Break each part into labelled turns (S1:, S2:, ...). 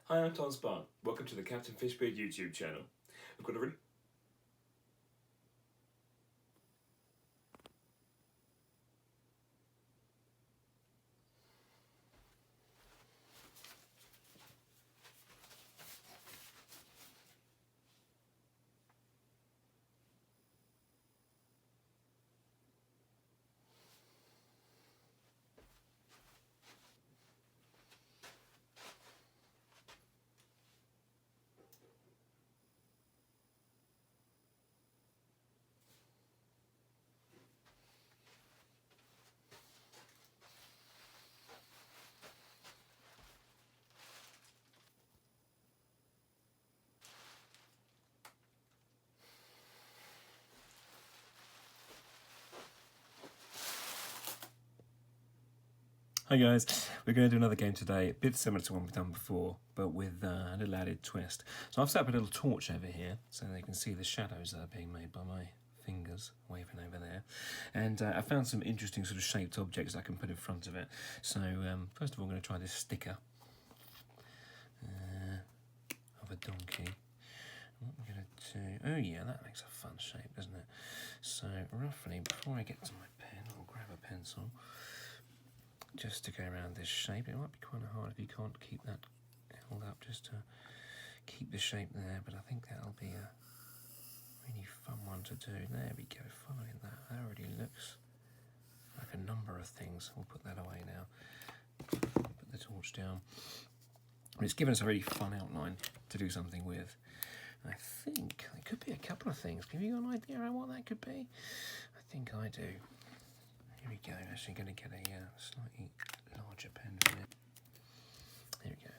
S1: Hi, I'm Tom Sparke. Welcome to the Captain Fishbeard YouTube channel. I've got a really Hi guys, we're going to do another game today, a bit similar to one we've done before, but with a little added twist. So I've set up a little torch over here so they can see the shadows that are being made by my fingers waving over there. And I found some interesting sort of shaped objects I can put in front of it. So first of all I'm going to try this sticker of a donkey. What we're going to do, oh yeah, that makes a fun shape, doesn't it? So roughly, before I get to my pen, I'll grab a pencil. Just to go around this shape. It might be quite hard if you can't keep that held up, just to keep the shape there, but I think that'll be a really fun one to do. There we go, following that. That already looks like a number of things. We'll put that away now. Put the torch down. It's given us a really fun outline to do something with. I think it could be a couple of things. Have you got an idea of what that could be? I think I do. Here we go, actually going to get a slightly larger pen for it. Here we go.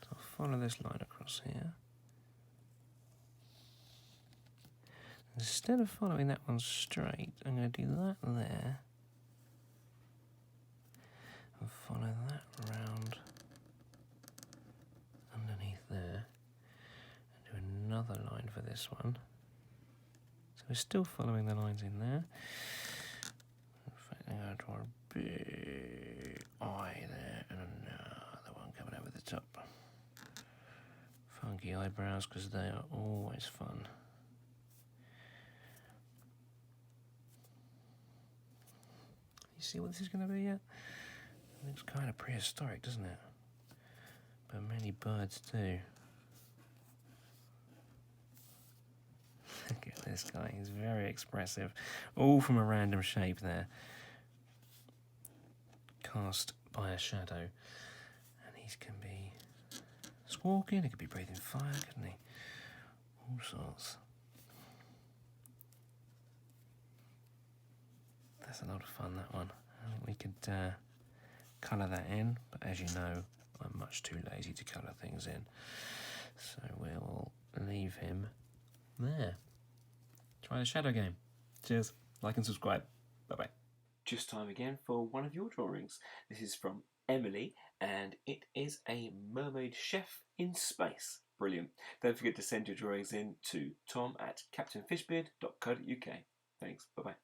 S1: So I'll follow this line across here. Instead of following that one straight, I'm going to do that there. And follow that round underneath there. And do another line for this one. So we're still following the lines in there. In fact, I'm going to draw a big eye there and another one coming over the top. Funky eyebrows, because they are always fun. You see what this is going to be yet? It looks kind of prehistoric, doesn't it? But many birds do. Look at this guy, he's very expressive. All from a random shape there. Cast by a shadow. And he can be squawking, he could be breathing fire, couldn't he? All sorts. That's a lot of fun, that one. I think we could colour that in, but as you know, I'm much too lazy to colour things in. So we'll leave him there. Try the shadow game. Cheers. Like and subscribe. Bye-bye. Just time again for one of your drawings. This is from Emily, and it is a mermaid chef in space. Brilliant. Don't forget to send your drawings in to tom@captainfishbeard.co.uk. Thanks. Bye-bye.